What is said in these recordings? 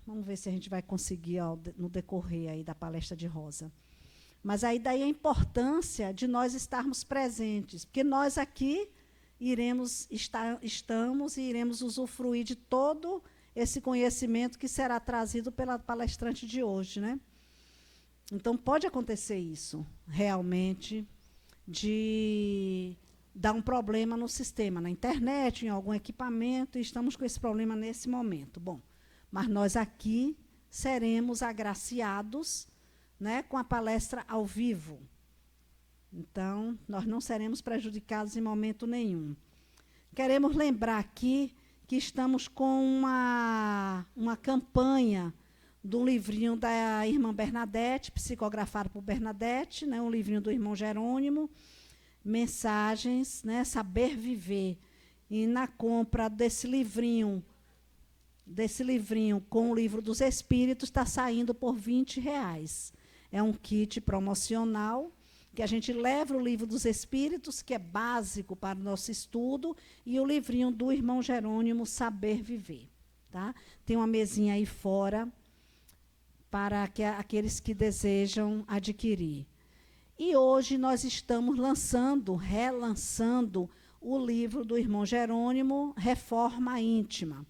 Vamos ver se a gente vai conseguir no decorrer aí da palestra de Rosa. Mas aí daí a importância de nós estarmos presentes, porque nós aqui estamos e iremos usufruir de todo esse conhecimento que será trazido pela palestrante de hoje, né? Então, pode acontecer isso, realmente, de dar um problema no sistema, na internet, em algum equipamento, e estamos com esse problema nesse momento. Bom, mas nós aqui seremos agraciados, né, com a palestra ao vivo. Então, nós não seremos prejudicados em momento nenhum. Queremos lembrar aqui que estamos com uma campanha do livrinho da irmã Bernadette, psicografado por Bernadette, né, um livrinho do irmão Jerônimo, Mensagens, né, Saber Viver. E na compra desse livrinho com o Livro dos Espíritos, está saindo por R$20. É um kit promocional, que a gente leva o Livro dos Espíritos, que é básico para o nosso estudo, e o livrinho do irmão Jerônimo, Saber Viver. Tá? Tem uma mesinha aí fora, para aqueles que desejam adquirir. E hoje nós estamos relançando o livro do irmão Jerônimo, Reforma Íntima,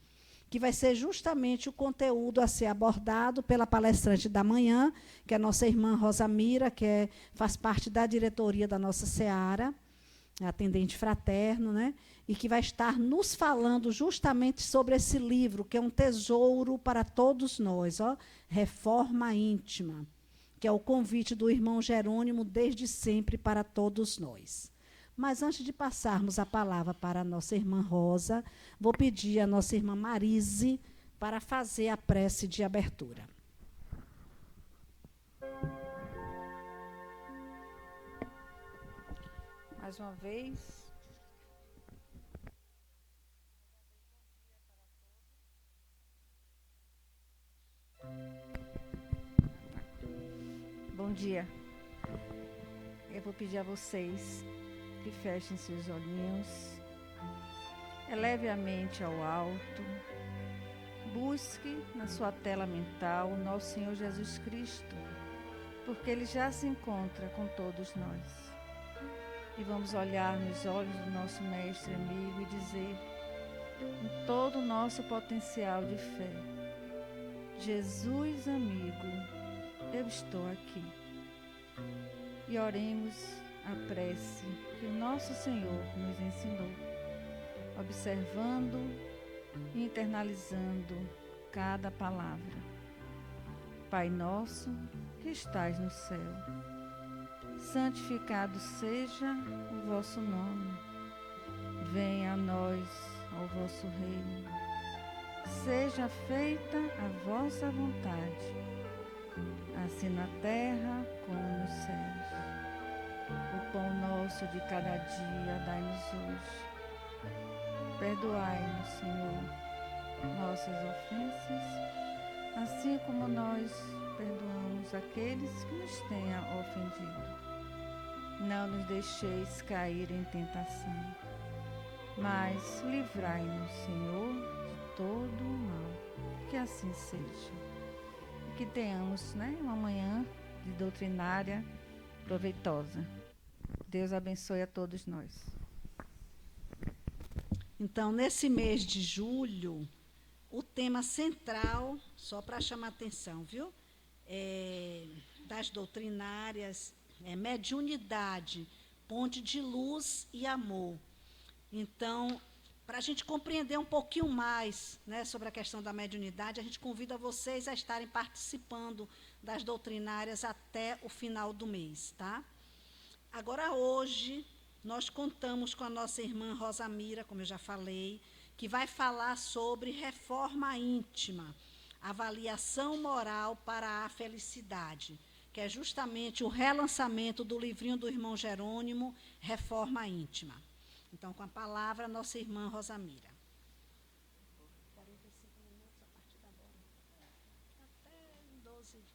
que vai ser justamente o conteúdo a ser abordado pela palestrante da manhã, que é a nossa irmã Rosamira, que faz parte da diretoria da nossa Seara, atendente fraterno, né? E que vai estar nos falando justamente sobre esse livro, que é um tesouro para todos nós, ó, Reforma Íntima, que é o convite do irmão Jerônimo desde sempre para todos nós. Mas antes de passarmos a palavra para a nossa irmã Rosa, vou pedir à nossa irmã Marise para fazer a prece de abertura. Mais uma vez. Bom dia. Eu vou pedir a vocês que fechem seus olhinhos, eleve a mente ao alto, busque na sua tela mental o nosso Senhor Jesus Cristo, porque Ele já se encontra com todos nós. E vamos olhar nos olhos do nosso mestre amigo e dizer, com todo o nosso potencial de fé, Jesus amigo, eu estou aqui. E oremos a prece que o nosso Senhor nos ensinou, observando e internalizando cada palavra. Pai nosso que estais no céu, santificado seja o vosso nome. Venha a nós o vosso reino. Seja feita a vossa vontade, assim na terra como nos céus. O pão nosso de cada dia dai-nos hoje. Perdoai-nos, Senhor, nossas ofensas, assim como nós perdoamos aqueles que nos tenham ofendido. Não nos deixeis cair em tentação, mas livrai-nos, Senhor, de todo o mal. Que assim seja. E que tenhamos, uma manhã de doutrinária proveitosa. Deus abençoe a todos nós. Então, nesse mês de julho, o tema central, só para chamar a atenção, viu? Das doutrinárias, mediunidade, ponte de luz e amor. Então, para a gente compreender um pouquinho mais, né, sobre a questão da mediunidade, a gente convida vocês a estarem participando das doutrinárias até o final do mês, tá? Agora, hoje, nós contamos com a nossa irmã Rosamira, como eu já falei, que vai falar sobre reforma íntima, avaliação moral para a felicidade, que é justamente o relançamento do livrinho do irmão Jerônimo, Reforma Íntima. Então, com a palavra, nossa irmã Rosamira. 45 minutos a partir de agora. Até 12h20.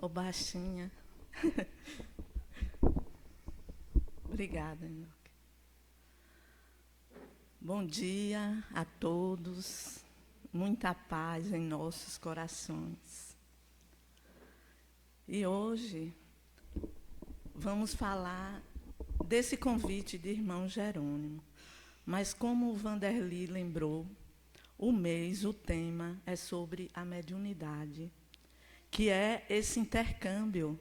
Ô baixinha. Obrigada, Enoque. Bom dia a todos. Muita paz em nossos corações. E hoje vamos falar desse convite de irmão Jerônimo. Mas como o Vanderly lembrou, o tema é sobre a mediunidade, que é esse intercâmbio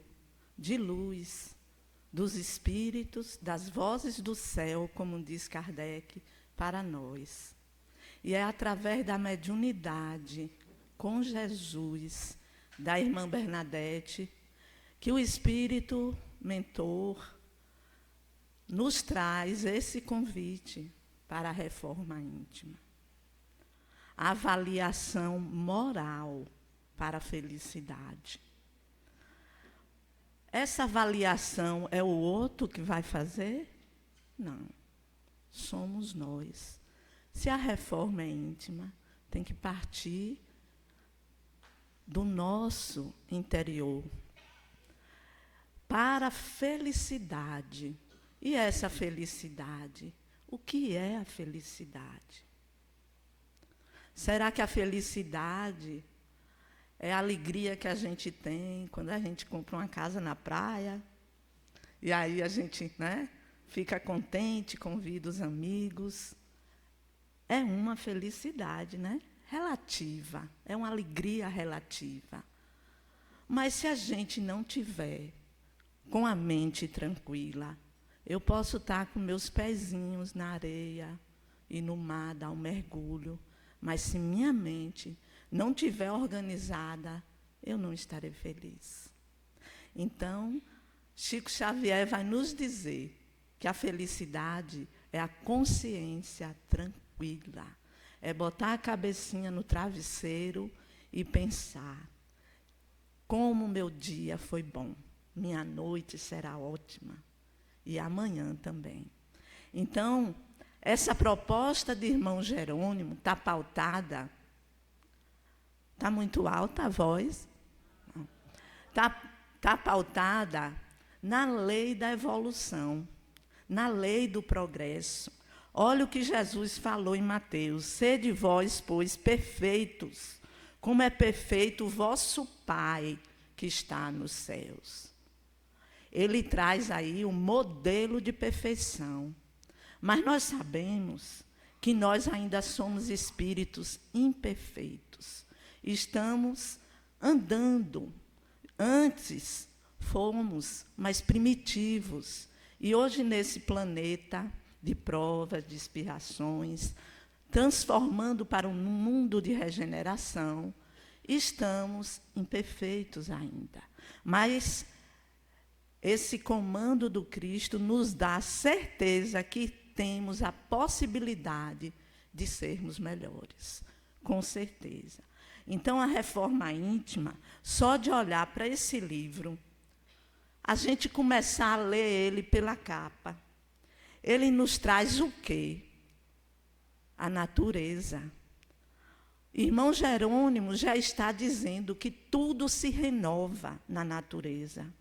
de luz dos espíritos, das vozes do céu, como diz Kardec, para nós. E é através da mediunidade com Jesus, da irmã Bernadette, que o Espírito Mentor nos traz esse convite para a reforma íntima. A avaliação moral para a felicidade. Essa avaliação é o outro que vai fazer? Não. Somos nós. Se a reforma é íntima, tem que partir do nosso interior para a felicidade. E essa felicidade, o que é a felicidade? Será que a felicidade é a alegria que a gente tem quando a gente compra uma casa na praia? E aí a gente, fica contente, convida os amigos. É uma felicidade, relativa, é uma alegria relativa. Mas se a gente não tiver com a mente tranquila, eu posso estar com meus pezinhos na areia e no mar, dar um mergulho, mas se minha mente não estiver organizada, eu não estarei feliz. Então, Chico Xavier vai nos dizer que a felicidade é a consciência tranquila, é botar a cabecinha no travesseiro e pensar: como meu dia foi bom, minha noite será ótima, e amanhã também. Então, essa proposta de irmão Jerônimo está pautada. Está muito alta a voz? Está pautada na lei da evolução, na lei do progresso. Olha o que Jesus falou em Mateus: sede vós, pois, perfeitos, como é perfeito o vosso Pai que está nos céus. Ele traz aí o modelo de perfeição. Mas nós sabemos que nós ainda somos espíritos imperfeitos. Estamos andando. Antes fomos mais primitivos. E hoje, nesse planeta de provas, de expiações, transformando para um mundo de regeneração, estamos imperfeitos ainda. Mas esse comando do Cristo nos dá a certeza que temos a possibilidade de sermos melhores, com certeza. Então, a reforma íntima, só de olhar para esse livro, a gente começar a ler ele pela capa, ele nos traz o quê? A natureza. Irmão Jerônimo já está dizendo que tudo se renova na natureza.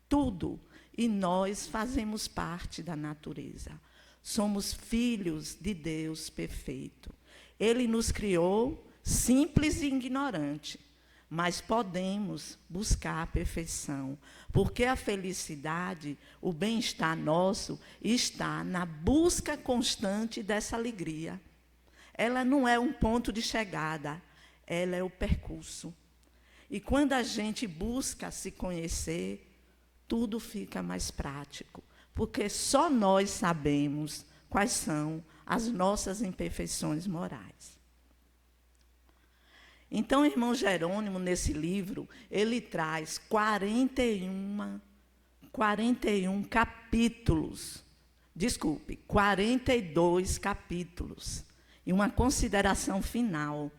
Tudo. E nós fazemos parte da natureza. Somos filhos de Deus perfeito. Ele nos criou simples e ignorante, mas podemos buscar a perfeição, porque a felicidade, o bem-estar nosso, está na busca constante dessa alegria. Ela não é um ponto de chegada, ela é o percurso. E quando a gente busca se conhecer, tudo fica mais prático, porque só nós sabemos quais são as nossas imperfeições morais. Então, o irmão Jerônimo, nesse livro, ele traz 41 capítulos, 42 capítulos, e uma consideração final.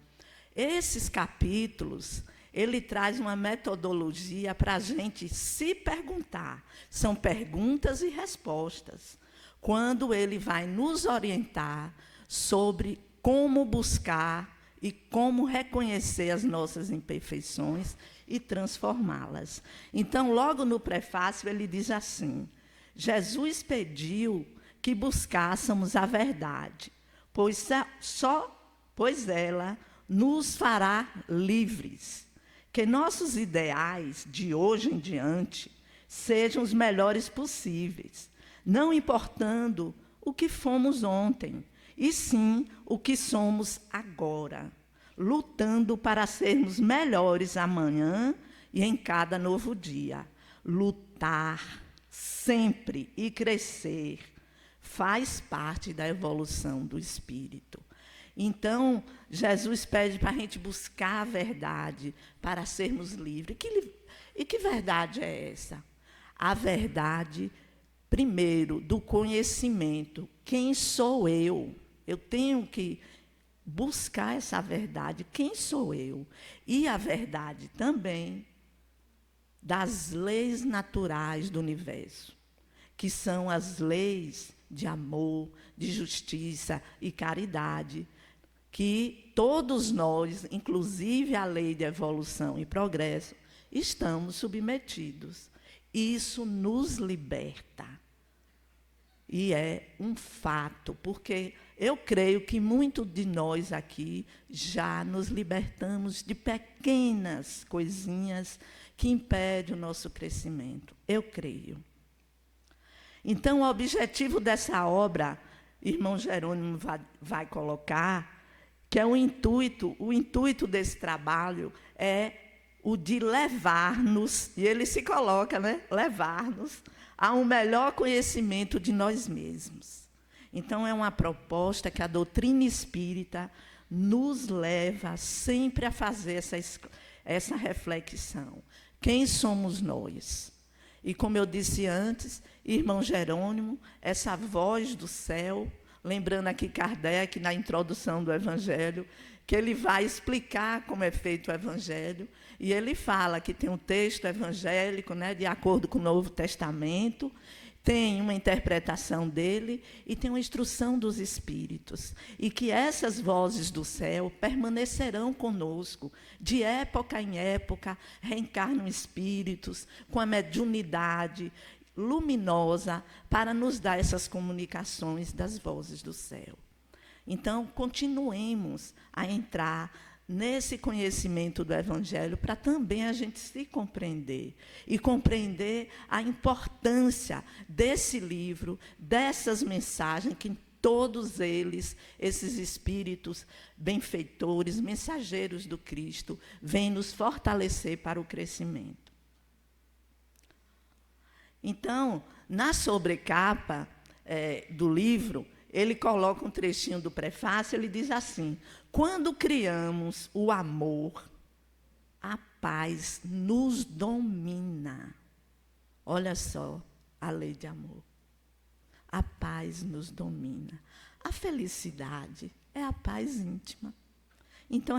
Esses capítulos, ele traz uma metodologia para a gente se perguntar. São perguntas e respostas, quando ele vai nos orientar sobre como buscar e como reconhecer as nossas imperfeições e transformá-las. Então, logo no prefácio, ele diz assim: Jesus pediu que buscássemos a verdade, pois ela nos fará livres, que nossos ideais de hoje em diante sejam os melhores possíveis, não importando o que fomos ontem, e sim o que somos agora, lutando para sermos melhores amanhã e em cada novo dia. Lutar sempre e crescer faz parte da evolução do espírito. Então, Jesus pede para a gente buscar a verdade para sermos livres. E que verdade é essa? A verdade, primeiro, do conhecimento. Quem sou eu? Eu tenho que buscar essa verdade. Quem sou eu? E a verdade também das leis naturais do universo, que são as leis de amor, de justiça e caridade, que todos nós, inclusive a lei de evolução e progresso, estamos submetidos. Isso nos liberta. E é um fato, porque eu creio que muitos de nós aqui já nos libertamos de pequenas coisinhas que impedem o nosso crescimento. Eu creio. Então, o objetivo dessa obra, irmão Jerônimo vai colocar, que é o intuito desse trabalho é o de levar-nos, e ele se coloca, né? Levar-nos a um melhor conhecimento de nós mesmos. Então, é uma proposta que a doutrina espírita nos leva sempre a fazer essa reflexão. Quem somos nós? E, como eu disse antes, irmão Jerônimo, essa voz do céu, lembrando aqui Kardec, na introdução do Evangelho, que ele vai explicar como é feito o Evangelho, e ele fala que tem um texto evangélico, né, de acordo com o Novo Testamento, tem uma interpretação dele e tem uma instrução dos Espíritos, e que essas vozes do céu permanecerão conosco, de época em época, reencarnam espíritos com a mediunidade luminosa para nos dar essas comunicações das vozes do céu. Então, continuemos a entrar nesse conhecimento do Evangelho para também a gente se compreender e compreender a importância desse livro, dessas mensagens que todos eles, esses espíritos benfeitores, mensageiros do Cristo, vêm nos fortalecer para o crescimento. Então, na sobrecapa do livro, ele coloca um trechinho do prefácio, ele diz assim: quando criamos o amor, a paz nos domina. Olha só a lei de amor. A paz nos domina. A felicidade é a paz íntima. Então,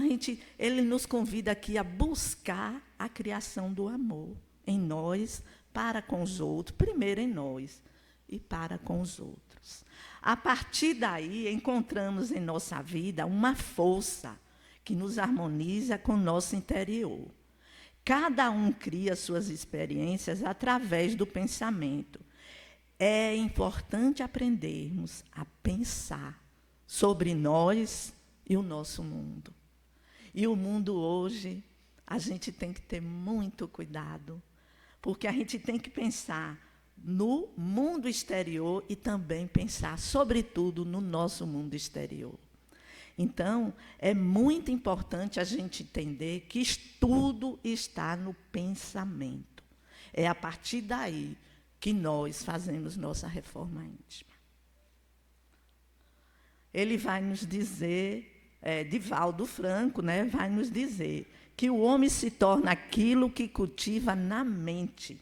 ele nos convida aqui a buscar a criação do amor em nós, para com os outros, primeiro em nós e para com os outros. A partir daí, encontramos em nossa vida uma força que nos harmoniza com o nosso interior. Cada um cria suas experiências através do pensamento. É importante aprendermos a pensar sobre nós e o nosso mundo. E o mundo hoje, a gente tem que ter muito cuidado, porque a gente tem que pensar no mundo exterior e também pensar, sobretudo, no nosso mundo exterior. Então, é muito importante a gente entender que tudo está no pensamento. É a partir daí que nós fazemos nossa reforma íntima. Ele vai nos dizer, Divaldo Franco, né, vai nos dizer que o homem se torna aquilo que cultiva na mente,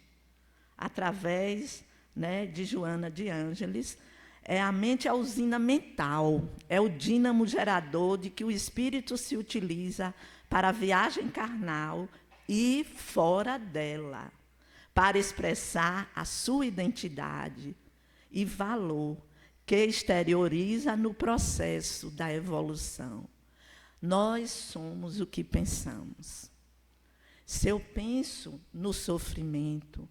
através, né, de Joana de Ângeles. A mente é a usina mental, é o dínamo gerador de que o espírito se utiliza para a viagem carnal e fora dela, para expressar a sua identidade e valor, que exterioriza no processo da evolução. Nós somos o que pensamos. Se eu penso no sofrimento,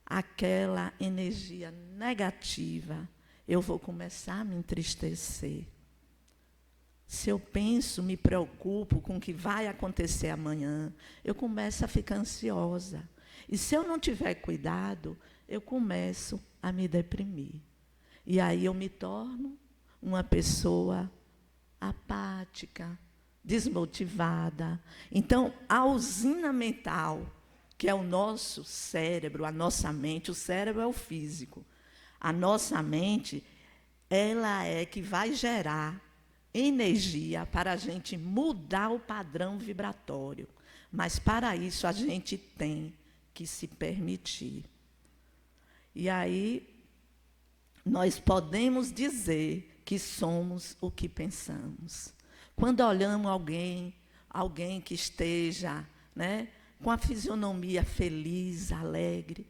aquela energia negativa, eu vou começar a me entristecer. Se eu penso, me preocupo com o que vai acontecer amanhã, eu começo a ficar ansiosa. E se eu não tiver cuidado, eu começo a me deprimir. E aí eu me torno uma pessoa apática, desmotivada. Então, a usina mental, que é o nosso cérebro, a nossa mente, o cérebro é o físico. A nossa mente, ela é que vai gerar energia para a gente mudar o padrão vibratório. Mas, para isso, a gente tem que se permitir. E aí, nós podemos dizer que somos o que pensamos. Quando olhamos alguém que esteja, né, com a fisionomia feliz, alegre,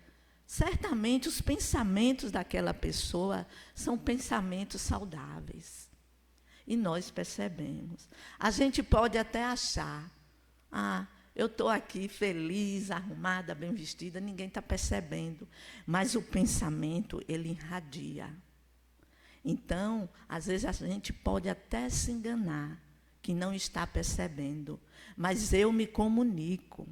certamente os pensamentos daquela pessoa são pensamentos saudáveis. E nós percebemos. A gente pode até achar, eu estou aqui feliz, arrumada, bem vestida, ninguém está percebendo. Mas o pensamento, ele irradia. Então, às vezes a gente pode até se enganar, que não está percebendo, mas eu me comunico.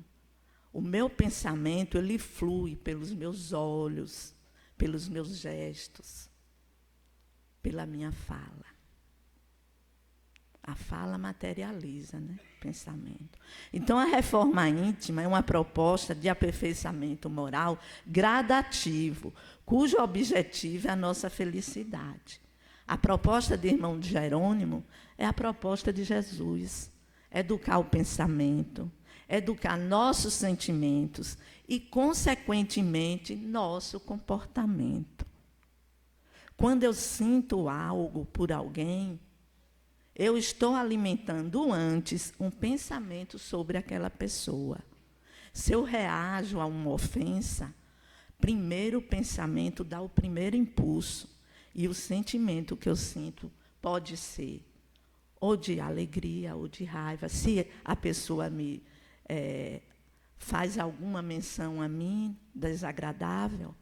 O meu pensamento, ele flui pelos meus olhos, pelos meus gestos, pela minha fala. A fala materializa, né, o pensamento. Então, a reforma íntima é uma proposta de aperfeiçoamento moral gradativo, cujo objetivo é a nossa felicidade. A proposta de irmão Jerônimo é a proposta de Jesus. Educar o pensamento, educar nossos sentimentos e, consequentemente, nosso comportamento. Quando eu sinto algo por alguém, eu estou alimentando antes um pensamento sobre aquela pessoa. Se eu reajo a uma ofensa, primeiro o pensamento dá o primeiro impulso, e o sentimento que eu sinto pode ser ou de alegria ou de raiva. Se a pessoa me faz alguma menção a mim desagradável,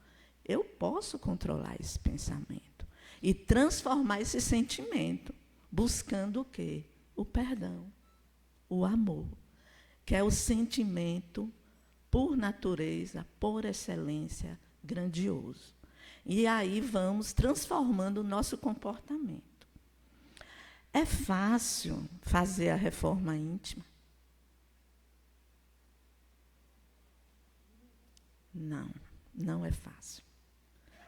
eu posso controlar esse pensamento e transformar esse sentimento, buscando o quê? O perdão, o amor, que é o sentimento, por natureza, por excelência, grandioso. E aí vamos transformando o nosso comportamento. É fácil fazer a reforma íntima? Não, não é fácil.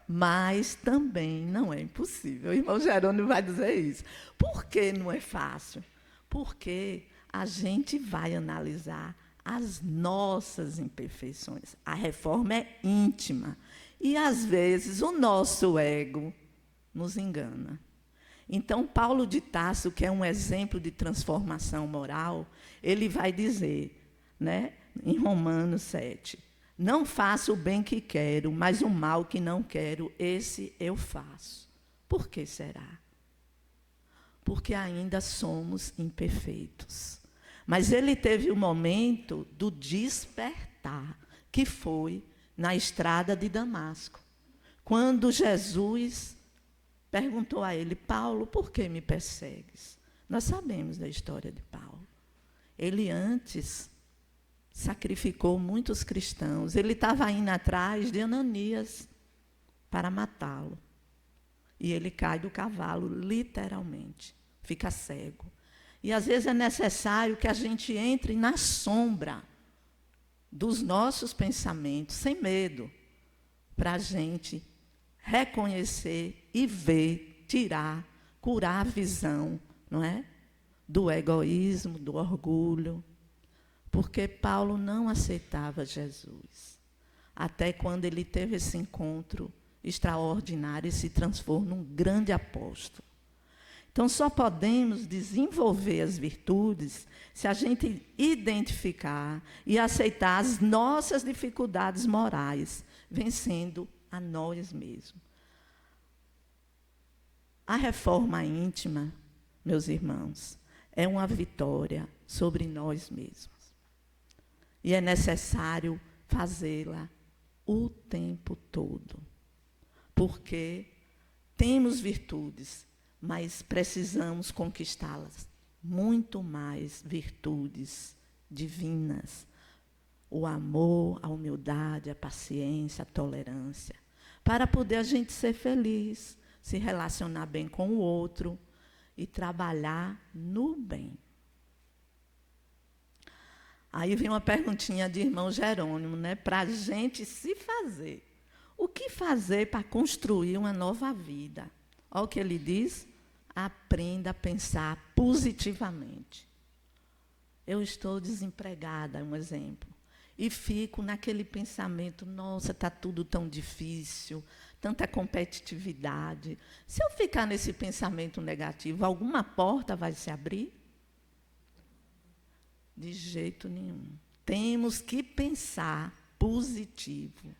Mas também não é impossível. O irmão Jerônimo vai dizer isso. Por que não é fácil? Porque a gente vai analisar as nossas imperfeições. A reforma é íntima. E, às vezes, o nosso ego nos engana. Então, Paulo de Tarso, que é um exemplo de transformação moral, ele vai dizer, né, em Romanos 7, não faço o bem que quero, mas o mal que não quero, esse eu faço. Por que será? Porque ainda somos imperfeitos. Mas ele teve o momento do despertar, que foi na estrada de Damasco, quando Jesus perguntou a ele, Paulo, por que me persegues? Nós sabemos da história de Paulo. Ele antes sacrificou muitos cristãos. Ele estava indo atrás de Ananias para matá-lo. E ele cai do cavalo, literalmente, fica cego. E, às vezes, é necessário que a gente entre na sombra dos nossos pensamentos, sem medo, para a gente reconhecer e ver, tirar, curar a visão, não é? Do egoísmo, do orgulho. Porque Paulo não aceitava Jesus. Até quando ele teve esse encontro extraordinário e se transformou num grande apóstolo. Então, só podemos desenvolver as virtudes se a gente identificar e aceitar as nossas dificuldades morais, vencendo a nós mesmos. A reforma íntima, meus irmãos, é uma vitória sobre nós mesmos. E é necessário fazê-la o tempo todo. Porque temos virtudes, mas precisamos conquistá-las. Muito mais virtudes divinas. O amor, a humildade, a paciência, a tolerância. Para poder a gente ser feliz, se relacionar bem com o outro e trabalhar no bem. Aí vem uma perguntinha de irmão Jerônimo, né, para a gente se fazer. O que fazer para construir uma nova vida? Olha o que ele diz. Aprenda a pensar positivamente. Eu estou desempregada, é um exemplo. E fico naquele pensamento, nossa, está tudo tão difícil, tanta competitividade. Se eu ficar nesse pensamento negativo, alguma porta vai se abrir? De jeito nenhum. Temos que pensar positivo.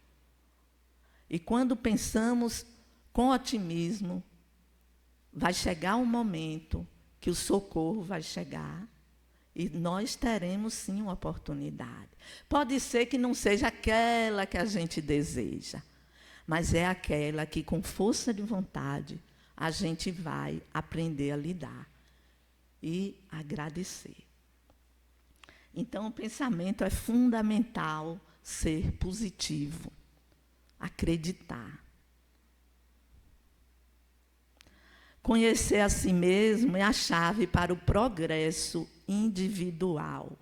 E quando pensamos com otimismo, vai chegar um momento que o socorro vai chegar e nós teremos, sim, uma oportunidade. Pode ser que não seja aquela que a gente deseja, mas é aquela que, com força de vontade, a gente vai aprender a lidar e agradecer. Então, o pensamento é fundamental ser positivo, acreditar. Conhecer a si mesmo é a chave para o progresso individual.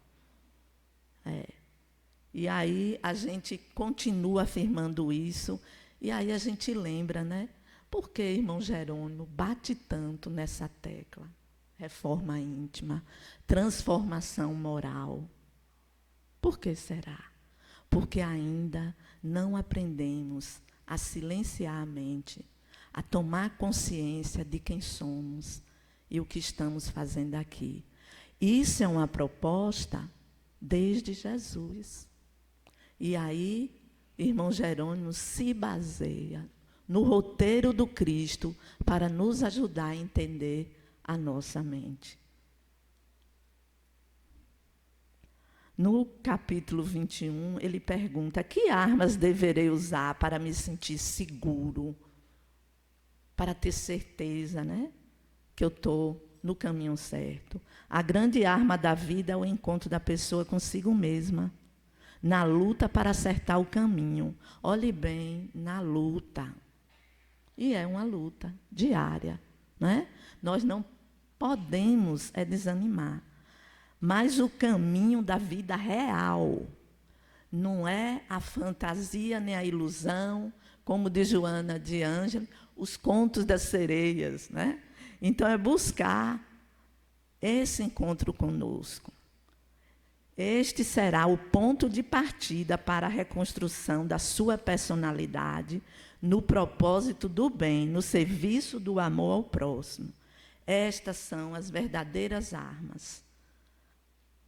E aí a gente continua afirmando isso, e aí a gente lembra, né? Por que, irmão Jerônimo, bate tanto nessa tecla? Reforma íntima, transformação moral. Por que será? Porque ainda não aprendemos a silenciar a mente, a tomar consciência de quem somos e o que estamos fazendo aqui. Isso é uma proposta desde Jesus. E aí, irmão Jerônimo se baseia no roteiro do Cristo para nos ajudar a entender a nossa mente. No capítulo 21, ele pergunta: que armas deverei usar para me sentir seguro, para ter certeza, né, que eu estou no caminho certo? A grande arma da vida é o encontro da pessoa consigo mesma, na luta para acertar o caminho. Olhe bem, na luta. E é uma luta diária, né? Nós não podemos desanimar. Mas o caminho da vida real não é a fantasia nem a ilusão, como diz Joana de Ângeles, os contos das sereias, né? Então, é buscar esse encontro conosco. Este será o ponto de partida para a reconstrução da sua personalidade no propósito do bem, no serviço do amor ao próximo. Estas são as verdadeiras armas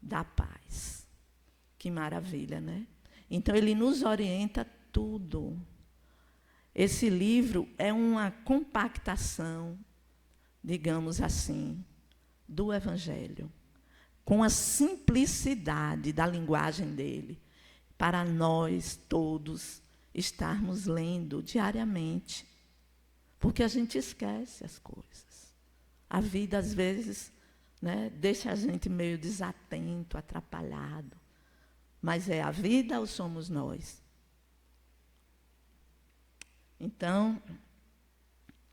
da paz. Que maravilha, né? Então, ele nos orienta tudo. Esse livro é uma compactação, digamos assim, do Evangelho, com a simplicidade da linguagem dele, para nós todos estarmos lendo diariamente, porque a gente esquece as coisas. A vida, às vezes, né, deixa a gente meio desatento, atrapalhado. Mas é a vida ou somos nós? Então,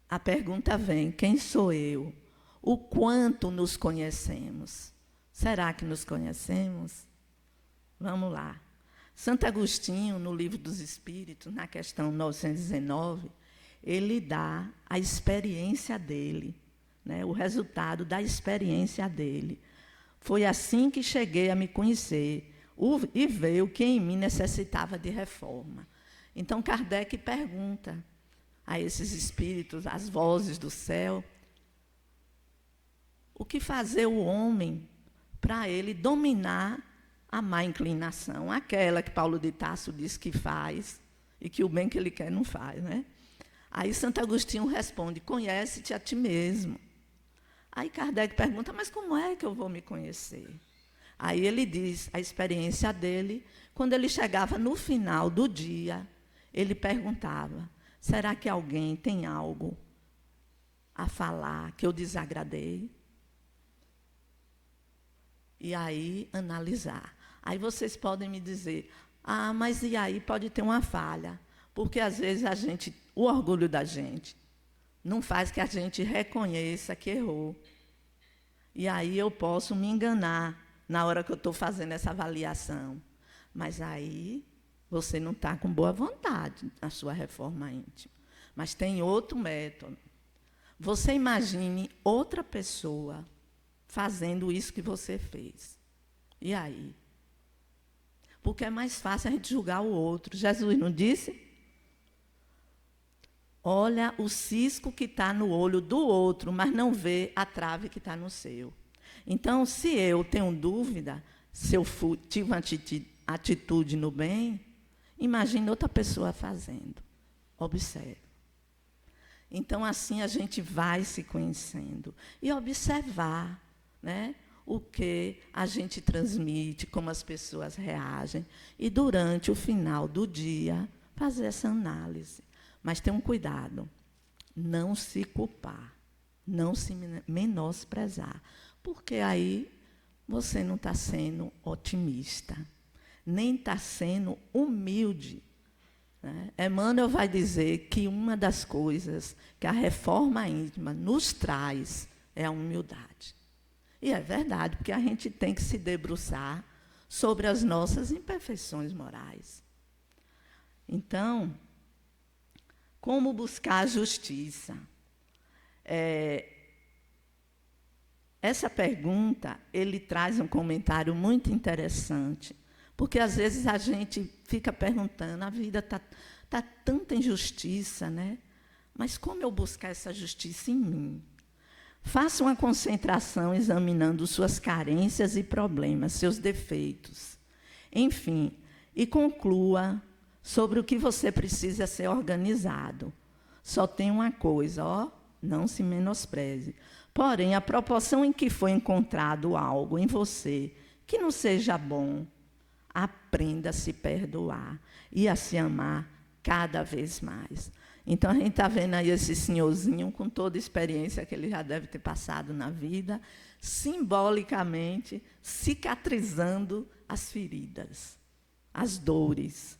a pergunta vem: quem sou eu? O quanto nos conhecemos? Será que nos conhecemos? Vamos lá. Santo Agostinho, no Livro dos Espíritos, na questão 919, ele dá a experiência dele, né, o resultado da experiência dele. Foi assim que cheguei a me conhecer e ver o que em mim necessitava de reforma. Então, Kardec pergunta a esses espíritos, as vozes do céu, o que fazer o homem para ele dominar a má inclinação, aquela que Paulo de Tarso diz que faz e que o bem que ele quer não faz, né? Aí Santo Agostinho responde: conhece-te a ti mesmo. Aí Kardec pergunta, mas como é que eu vou me conhecer? Aí ele diz a experiência dele, quando ele chegava no final do dia, ele perguntava, será que alguém tem algo a falar que eu desagradei? E aí, analisar. Aí vocês podem me dizer, mas e aí pode ter uma falha, porque às vezes o orgulho da gente não faz que a gente reconheça que errou. E aí eu posso me enganar na hora que eu estou fazendo essa avaliação. Mas aí você não está com boa vontade na sua reforma íntima. Mas tem outro método. Você imagine outra pessoa fazendo isso que você fez. E aí? Porque é mais fácil a gente julgar o outro. Jesus não disse? Olha o cisco que está no olho do outro, mas não vê a trave que está no seu. Então, se eu tenho dúvida, se eu tive uma atitude no bem, imagine outra pessoa fazendo. Observe. Então, assim, a gente vai se conhecendo. E observar, né, o que a gente transmite, como as pessoas reagem. E, durante o final do dia, fazer essa análise. Mas tenha um cuidado. Não se culpar. Não se menosprezar. Porque aí você não está sendo otimista. Nem está sendo humilde. Né? Emmanuel vai dizer que uma das coisas que a reforma íntima nos traz é a humildade. E é verdade, porque a gente tem que se debruçar sobre as nossas imperfeições morais. Então, como buscar a justiça? Essa pergunta, ele traz um comentário muito interessante, porque, às vezes, a gente fica perguntando, a vida está tanta injustiça, né? Mas como eu buscar essa justiça em mim? Faça uma concentração examinando suas carências e problemas, seus defeitos. Enfim, e conclua sobre o que você precisa ser organizado. Só tem uma coisa, não se menospreze. Porém, a proporção em que foi encontrado algo em você que não seja bom, aprenda a se perdoar e a se amar cada vez mais. Então, a gente está vendo aí esse senhorzinho, com toda a experiência que ele já deve ter passado na vida, simbolicamente cicatrizando as feridas, as dores.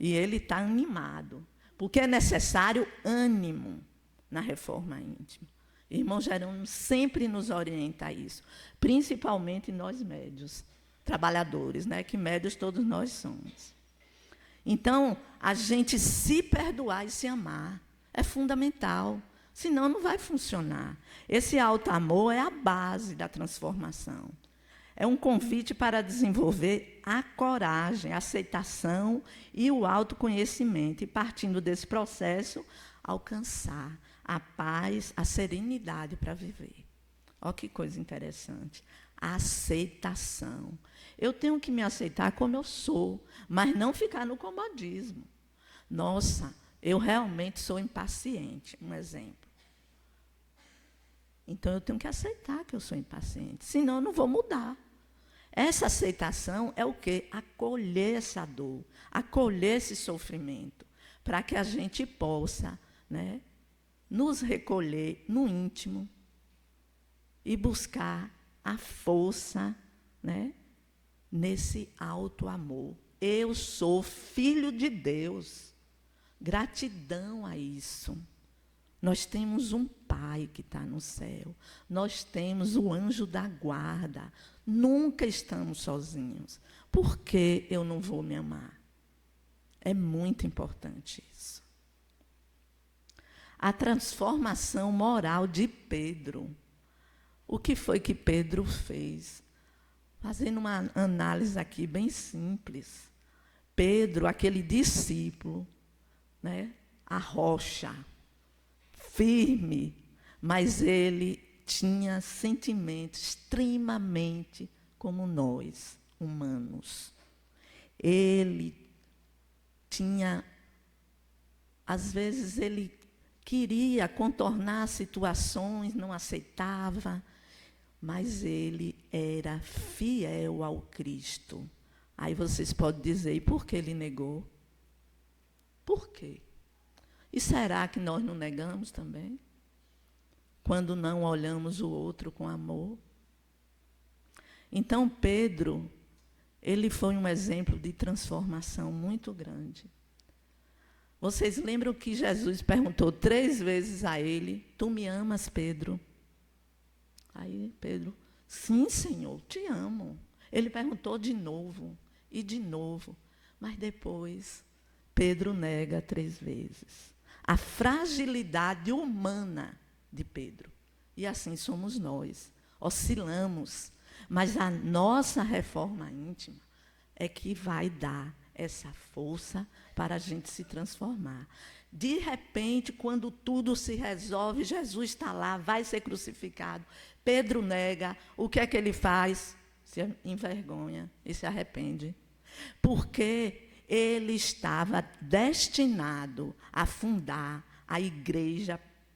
E ele está animado, porque é necessário ânimo na reforma íntima. Irmão Jerônimo sempre nos orienta a isso, principalmente nós médios, trabalhadores, né, que médios todos nós somos. Então, a gente se perdoar e se amar é fundamental, senão não vai funcionar. Esse auto-amor é a base da transformação. É um convite para desenvolver a coragem, a aceitação e o autoconhecimento, e, partindo desse processo, alcançar a paz, a serenidade para viver. Olha que coisa interessante. A aceitação. Eu tenho que me aceitar como eu sou, mas não ficar no comodismo. Nossa, eu realmente sou impaciente, um exemplo. Então, eu tenho que aceitar que eu sou impaciente, senão eu não vou mudar. Essa aceitação é o quê? Acolher essa dor, acolher esse sofrimento, para que a gente possa, né, nos recolher no íntimo e buscar a força, né, nesse auto-amor. Eu sou filho de Deus. Gratidão a isso. Nós temos um Pai que está no céu. Nós temos o anjo da guarda. Nunca estamos sozinhos. Por que eu não vou me amar? É muito importante isso. A transformação moral de Pedro. O que foi que Pedro fez? Fazendo uma análise aqui bem simples. Pedro, aquele discípulo, né, a rocha, firme, mas ele tinha sentimentos extremamente como nós, humanos. Ele tinha, às vezes, ele queria contornar situações, não aceitava, mas ele era fiel ao Cristo. Aí vocês podem dizer, e por que ele negou? Por quê? E será que nós não negamos também? Quando não olhamos o outro com amor? Então, Pedro, ele foi um exemplo de transformação muito grande. Vocês lembram que Jesus perguntou 3 vezes a ele, tu me amas, Pedro? Aí Pedro, sim, Senhor, te amo. Ele perguntou de novo, mas depois Pedro nega 3 vezes. A fragilidade humana de Pedro. E assim somos nós, oscilamos. Mas a nossa reforma íntima é que vai dar essa força para a gente se transformar. De repente, quando tudo se resolve, Jesus está lá, vai ser crucificado. Pedro nega, o que é que ele faz? Se envergonha e se arrepende. Porque ele estava destinado a fundar a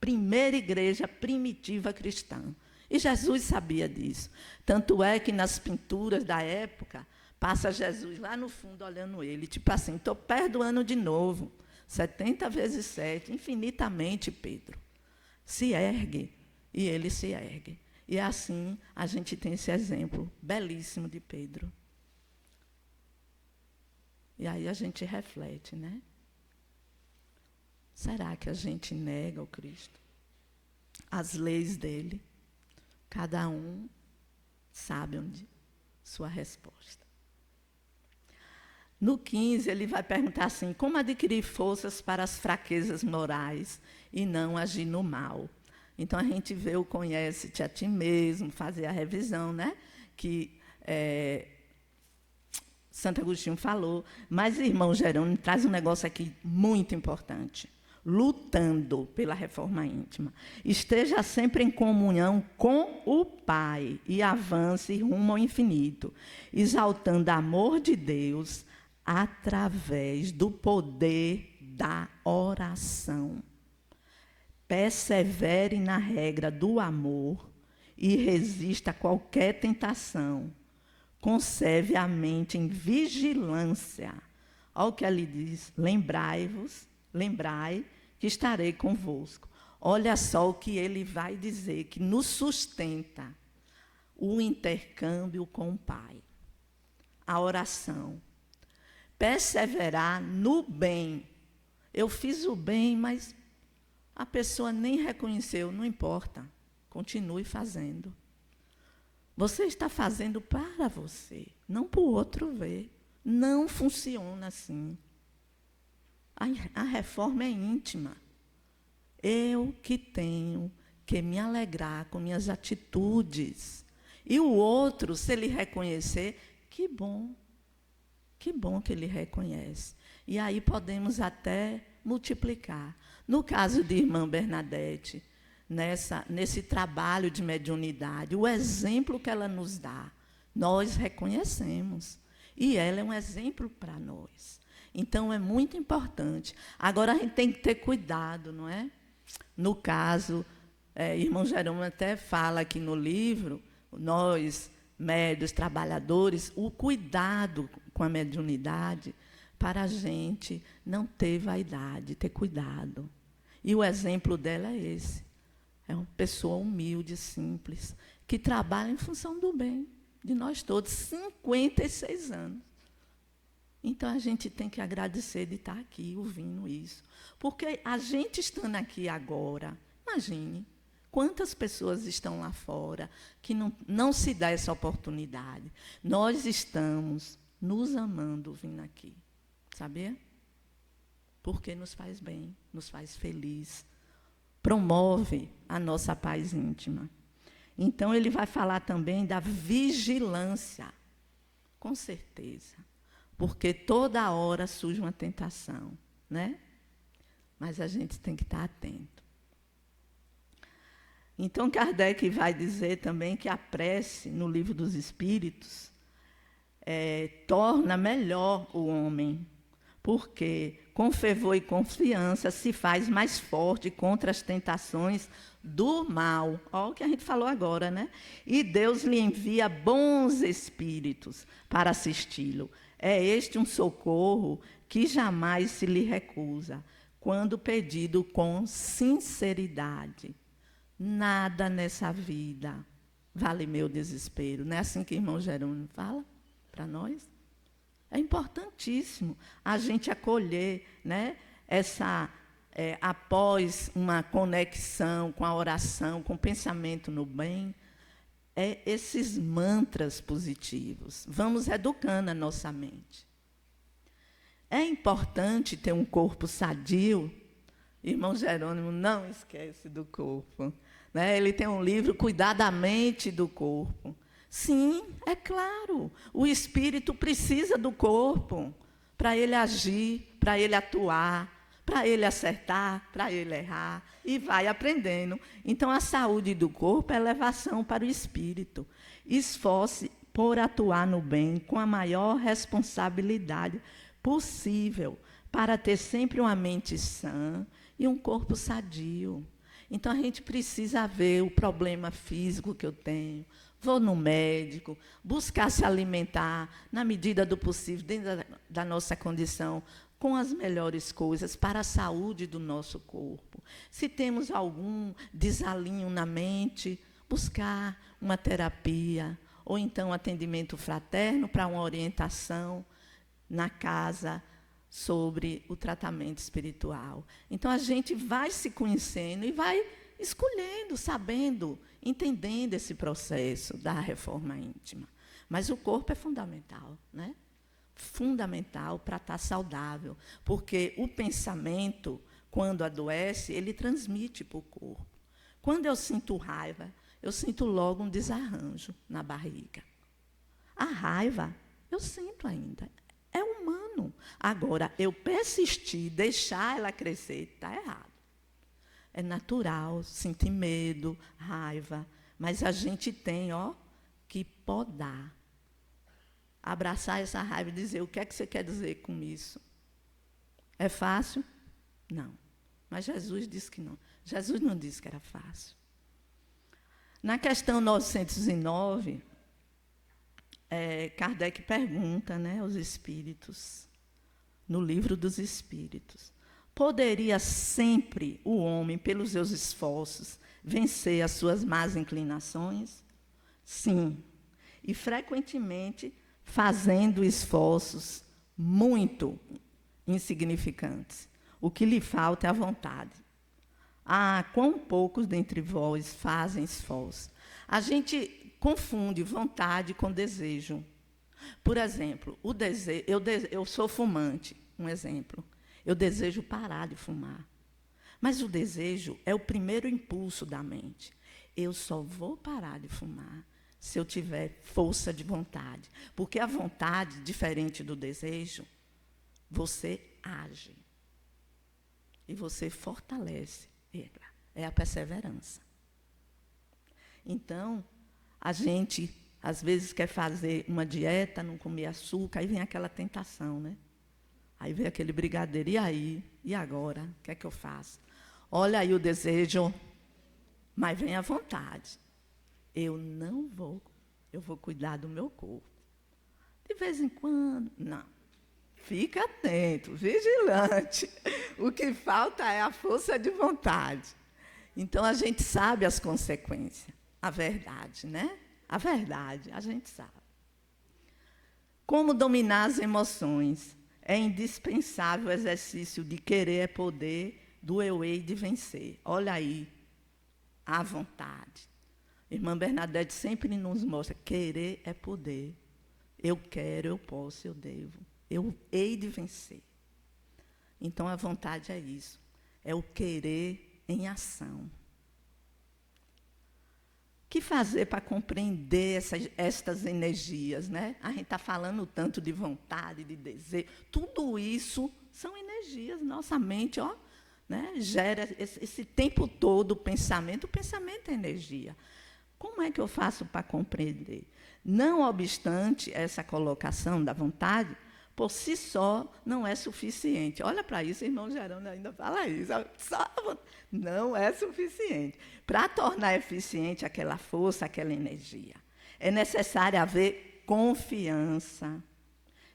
primeira igreja primitiva cristã. E Jesus sabia disso. Tanto é que nas pinturas da época, passa Jesus lá no fundo olhando ele, tipo assim, estou perdoando de novo. 70 vezes 7, infinitamente, Pedro. Se ergue, e ele se ergue. E assim a gente tem esse exemplo belíssimo de Pedro. E aí a gente reflete, né? Será que a gente nega o Cristo? As leis dele? Cada um sabe onde sua resposta. No 15, ele vai perguntar assim, como adquirir forças para as fraquezas morais e não agir no mal? Então, a gente vê o conhece-te a ti mesmo, fazer a revisão, né? Que Santo Agostinho falou. Mas, irmão Jerônimo, traz um negócio aqui muito importante. Lutando pela reforma íntima. Esteja sempre em comunhão com o Pai e avance rumo ao infinito, exaltando o amor de Deus através do poder da oração. Persevere na regra do amor e resista a qualquer tentação. Conserve a mente em vigilância. Olha o que ele diz, lembrai que estarei convosco. Olha só o que ele vai dizer, que nos sustenta o intercâmbio com o Pai. A oração. Perseverar no bem. Eu fiz o bem, mas a pessoa nem reconheceu, não importa. Continue fazendo. Você está fazendo para você, não para o outro ver. Não funciona assim. A reforma é íntima. Eu que tenho que me alegrar com minhas atitudes. E o outro, se ele reconhecer, que bom. Que bom que ele reconhece. E aí podemos até multiplicar. No caso de irmã Bernadette, nesse trabalho de mediunidade, o exemplo que ela nos dá, nós reconhecemos. E ela é um exemplo para nós. Então, é muito importante. Agora, a gente tem que ter cuidado, não é? No caso, irmão Jerônimo até fala aqui no livro, nós, médios, trabalhadores, o cuidado com a mediunidade para a gente não ter vaidade, ter cuidado. E o exemplo dela é esse. É uma pessoa humilde, simples, que trabalha em função do bem de nós todos, 56 anos. Então, a gente tem que agradecer de estar aqui ouvindo isso. Porque a gente estando aqui agora, imagine, quantas pessoas estão lá fora que não se dá essa oportunidade. Nós estamos nos amando vindo aqui, sabia? Porque nos faz bem, nos faz feliz, promove a nossa paz íntima. Então, ele vai falar também da vigilância, com certeza. Porque toda hora surge uma tentação, né? Mas a gente tem que estar atento. Então, Kardec vai dizer também que a prece, no Livro dos Espíritos, torna melhor o homem, porque com fervor e confiança se faz mais forte contra as tentações do mal. Olha o que a gente falou agora, né? E Deus lhe envia bons espíritos para assisti-lo. É este um socorro que jamais se lhe recusa, quando pedido com sinceridade. Nada nessa vida vale meu desespero. Não é assim que o irmão Jerônimo fala para nós? É importantíssimo a gente acolher, né, após uma conexão com a oração, com o pensamento no bem, esses mantras positivos. Vamos educando a nossa mente. É importante ter um corpo sadio. Irmão Jerônimo não esquece do corpo, né? Ele tem um livro, Cuidar da Mente e do Corpo. Sim, é claro, o espírito precisa do corpo para ele agir, para ele atuar, para ele acertar, para ele errar, e vai aprendendo. Então, a saúde do corpo é elevação para o espírito. Esforce por atuar no bem com a maior responsabilidade possível, para ter sempre uma mente sã e um corpo sadio. Então, a gente precisa ver o problema físico que eu tenho, vou no médico, buscar se alimentar na medida do possível, dentro da nossa condição, com as melhores coisas para a saúde do nosso corpo. Se temos algum desalinho na mente, buscar uma terapia, ou então atendimento fraterno para uma orientação na casa sobre o tratamento espiritual. Então, a gente vai se conhecendo e vai escolhendo, sabendo, entendendo esse processo da reforma íntima. Mas o corpo é fundamental, né? Fundamental para estar saudável, porque o pensamento, quando adoece, ele transmite para o corpo. Quando eu sinto raiva, eu sinto logo um desarranjo na barriga. A raiva, eu sinto ainda, é humano. Agora, eu persistir, deixar ela crescer, está errado. É natural sentir medo, raiva, mas a gente tem, que podar. Abraçar essa raiva e dizer, o que é que você quer dizer com isso? É fácil? Não. Mas Jesus disse que não. Jesus não disse que era fácil. Na questão 909, Kardec pergunta, né, aos espíritos, no Livro dos Espíritos, poderia sempre o homem, pelos seus esforços, vencer as suas más inclinações? Sim. E, frequentemente, fazendo esforços muito insignificantes. O que lhe falta é a vontade. Ah, quão poucos dentre vós fazem esforço. A gente confunde vontade com desejo. Por exemplo, eu sou fumante, um exemplo. Eu desejo parar de fumar. Mas o desejo é o primeiro impulso da mente. Eu só vou parar de fumar se eu tiver força de vontade. Porque a vontade, diferente do desejo, você age. E você fortalece ela. É a perseverança. Então, a gente, às vezes, quer fazer uma dieta, não comer açúcar, aí vem aquela tentação, né? Aí vem aquele brigadeiro, e aí? E agora? O que é que eu faço? Olha aí o desejo, mas vem a vontade. Eu não vou, eu vou cuidar do meu corpo. De vez em quando, não. Fica atento, vigilante. O que falta é a força de vontade. Então, a gente sabe as consequências. A verdade, né? A verdade, a gente sabe. Como dominar as emoções? É indispensável o exercício de querer é poder, do eu hei de vencer. Olha aí, a vontade. Irmã Bernadette sempre nos mostra, querer é poder. Eu quero, eu posso, eu devo. Eu hei de vencer. Então, a vontade é isso. É o querer em ação. O que fazer para compreender estas energias, né? A gente está falando tanto de vontade, de desejo. Tudo isso são energias. Nossa mente, né, gera esse tempo todo o pensamento. O pensamento é energia. Como é que eu faço para compreender? Não obstante essa colocação da vontade, por si só, não é suficiente. Olha para isso, irmão Gerônimo ainda fala isso. Não é suficiente. Para tornar eficiente aquela força, aquela energia, é necessário haver confiança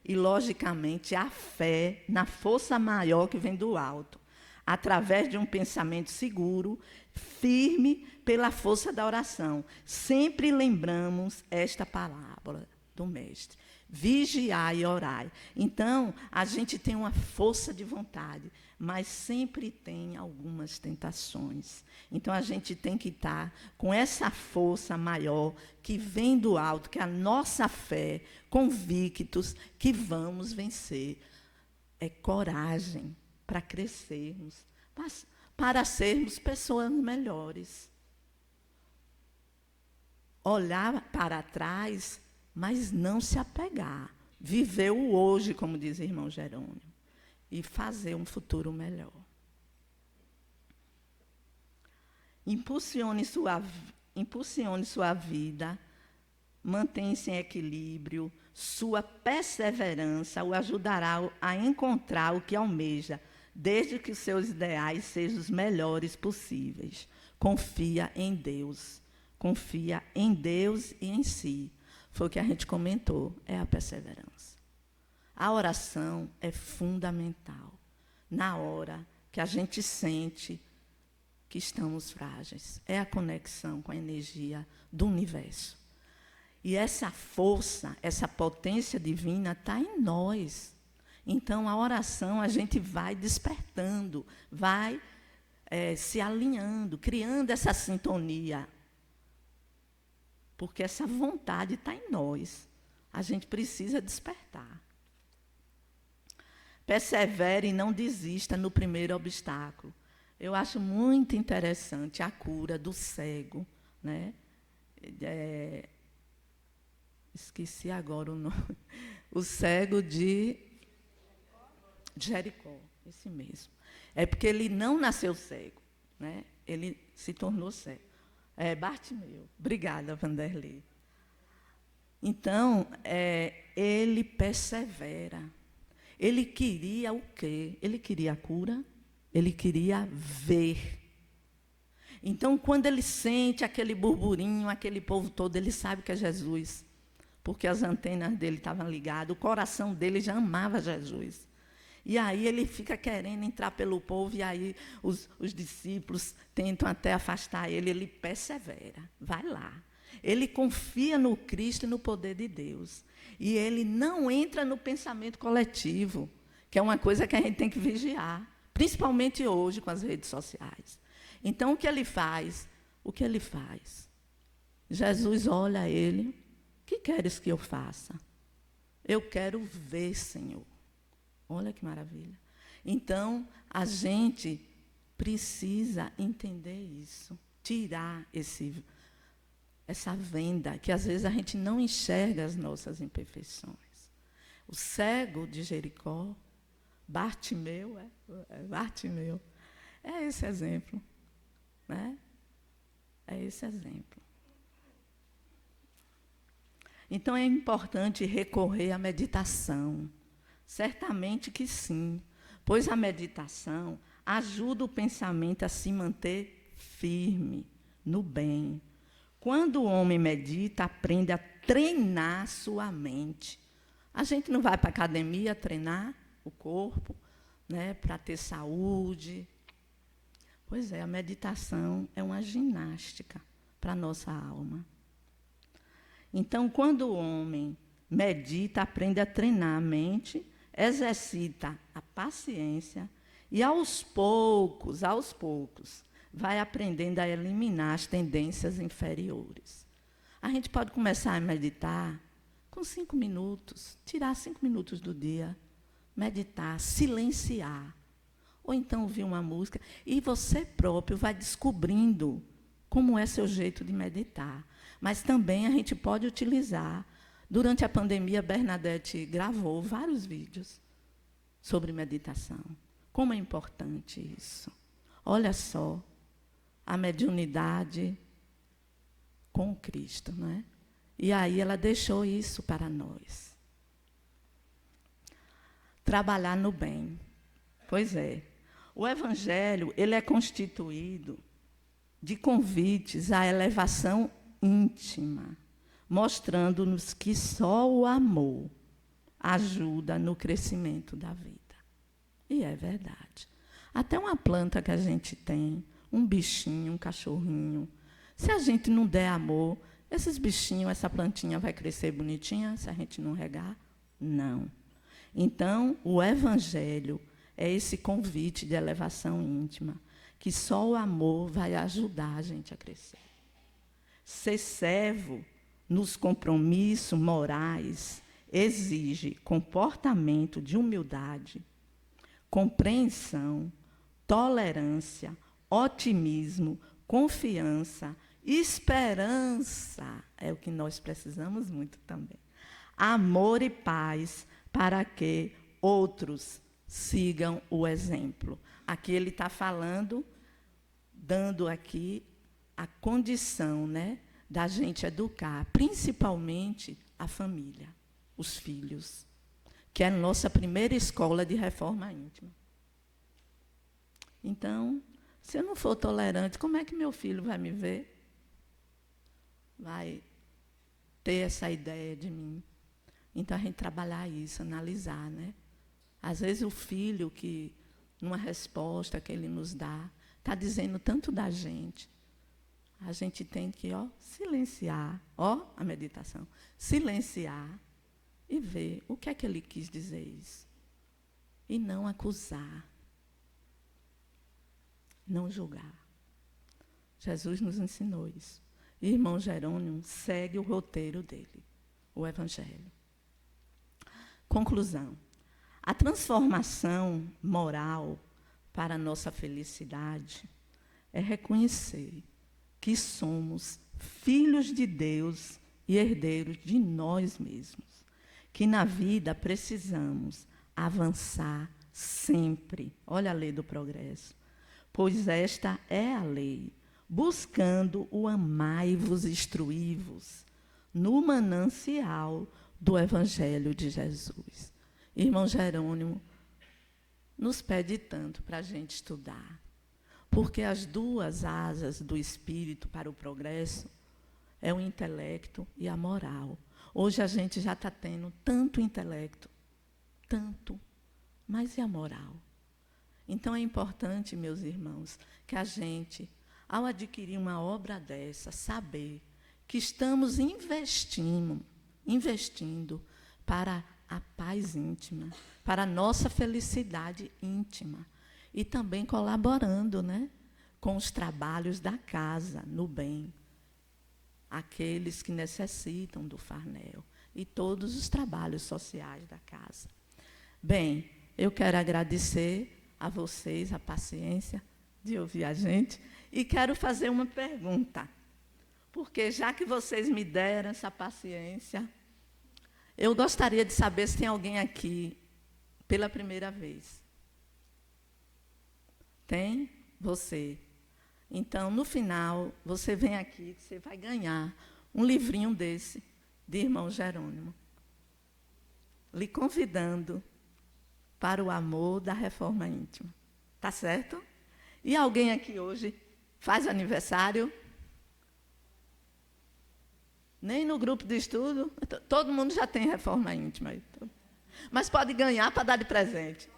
e, logicamente, a fé na força maior que vem do alto, através de um pensamento seguro, firme pela força da oração. Sempre lembramos esta palavra do Mestre: vigiai e orai. Então, a gente tem uma força de vontade, mas sempre tem algumas tentações. Então, a gente tem que estar com essa força maior que vem do alto, que é a nossa fé, convictos que vamos vencer. É coragem para crescermos, para sermos pessoas melhores. Olhar para trás, mas não se apegar. Viver o hoje, como diz o irmão Jerônimo, e fazer um futuro melhor. Impulsione sua vida, mantenha-se em equilíbrio, sua perseverança o ajudará a encontrar o que almeja, desde que os seus ideais sejam os melhores possíveis. Confia em Deus e em si. Foi o que a gente comentou, é a perseverança. A oração é fundamental na hora que a gente sente que estamos frágeis. É a conexão com a energia do universo. E essa força, essa potência divina está em nós. Então, a oração, a gente vai despertando, vai se alinhando, criando essa sintonia. Porque essa vontade está em nós. A gente precisa despertar. Persevere e não desista no primeiro obstáculo. Eu acho muito interessante a cura do cego, né? Esqueci agora o nome. O cego de Jericó, esse mesmo. É porque ele não nasceu cego, né? Ele se tornou cego. Bartimeu. Obrigada, Vanderlei. Então, ele persevera. Ele queria o quê? Ele queria a cura, ele queria ver. Então, quando ele sente aquele burburinho, aquele povo todo, ele sabe que é Jesus, porque as antenas dele estavam ligadas, o coração dele já amava Jesus. E aí ele fica querendo entrar pelo povo, e aí os discípulos tentam até afastar ele, ele persevera, vai lá. Ele confia no Cristo e no poder de Deus. E ele não entra no pensamento coletivo, que é uma coisa que a gente tem que vigiar, principalmente hoje com as redes sociais. Então, o que ele faz? Jesus olha a ele: o que queres que eu faça? Eu quero ver, Senhor. Olha que maravilha. Então, a gente precisa entender isso, tirar essa venda, que às vezes a gente não enxerga as nossas imperfeições. O cego de Jericó, Bartimeu, Bartimeu, é esse exemplo, né? É esse exemplo. Então, é importante recorrer à meditação. Certamente que sim, pois a meditação ajuda o pensamento a se manter firme, no bem. Quando o homem medita, aprende a treinar sua mente. A gente não vai para a academia treinar o corpo, né, para ter saúde. Pois é, a meditação é uma ginástica para a nossa alma. Então, quando o homem medita, aprende a treinar a mente, exercita a paciência e, aos poucos, vai aprendendo a eliminar as tendências inferiores. A gente pode começar a meditar com 5 minutos, tirar 5 minutos do dia, meditar, silenciar, ou então ouvir uma música, e você próprio vai descobrindo como é seu jeito de meditar. Mas também a gente pode utilizar. Durante a pandemia, Bernadette gravou vários vídeos sobre meditação. Como é importante isso. Olha só, a mediunidade com Cristo, não é? E aí ela deixou isso para nós. trabalhar no bem. Pois é. O Evangelho, ele é constituído de convites à elevação íntima, mostrando-nos que só o amor ajuda no crescimento da vida. E é verdade. Até uma planta que a gente tem, um bichinho, um cachorrinho, se a gente não der amor, esses bichinhos, essa plantinha vai crescer bonitinha se a gente não regar? Não. Então, o Evangelho é esse convite de elevação íntima, que só o amor vai ajudar a gente a crescer. Ser servo nos compromissos morais exige comportamento de humildade, compreensão, tolerância, otimismo, confiança, esperança, é o que nós precisamos muito também. Amor e paz para que outros sigam o exemplo. Aqui ele está falando, dando aqui a condição, né, da gente educar, principalmente a família, os filhos, que é a nossa primeira escola de reforma íntima. Então, se eu não for tolerante, como é que meu filho vai me ver? Vai ter essa ideia de mim. Então, a gente trabalhar isso, analisar, né? Às vezes, o filho que, numa resposta que ele nos dá, está dizendo tanto da gente. A gente tem que, silenciar, a meditação, silenciar e ver o que é que ele quis dizer isso. E não acusar, não julgar. Jesus nos ensinou isso. E irmão Jerônimo segue o roteiro dele, o Evangelho. Conclusão. A transformação moral para a nossa felicidade é reconhecer que somos filhos de Deus e herdeiros de nós mesmos, que na vida precisamos avançar sempre. Olha a lei do progresso. Pois esta é a lei, buscando o amai-vos e instruí-vos no manancial do Evangelho de Jesus. Irmão Jerônimo nos pede tanto para a gente estudar, porque as duas asas do espírito para o progresso é o intelecto e a moral. Hoje a gente já está tendo tanto intelecto, tanto, mas e a moral? Então é importante, meus irmãos, que a gente, ao adquirir uma obra dessa, saber que estamos investindo para a paz íntima, para a nossa felicidade íntima. E também colaborando, né, com os trabalhos da casa, no bem. Aqueles que necessitam do farnel. E todos os trabalhos sociais da casa. Bem, eu quero agradecer a vocês a paciência de ouvir a gente. E quero fazer uma pergunta. Porque, já que vocês me deram essa paciência, eu gostaria de saber se tem alguém aqui pela primeira vez. Tem? Você. Então, no final, você vem aqui, você vai ganhar um livrinho desse, de irmão Jerônimo, lhe convidando para o amor da reforma íntima. Tá certo? E alguém aqui hoje faz aniversário? Nem no grupo de estudo? Todo mundo já tem reforma íntima. Mas pode ganhar para dar de presente.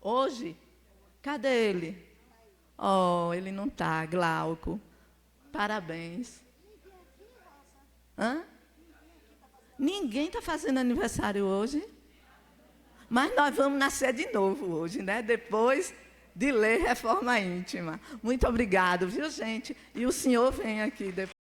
Hoje? Cadê ele? Ele não está, Glauco. Parabéns. Hã? Ninguém está fazendo aniversário hoje. Mas nós vamos nascer de novo hoje, né? Depois de ler Reforma Íntima. Muito obrigado, viu, gente? E o senhor vem aqui depois.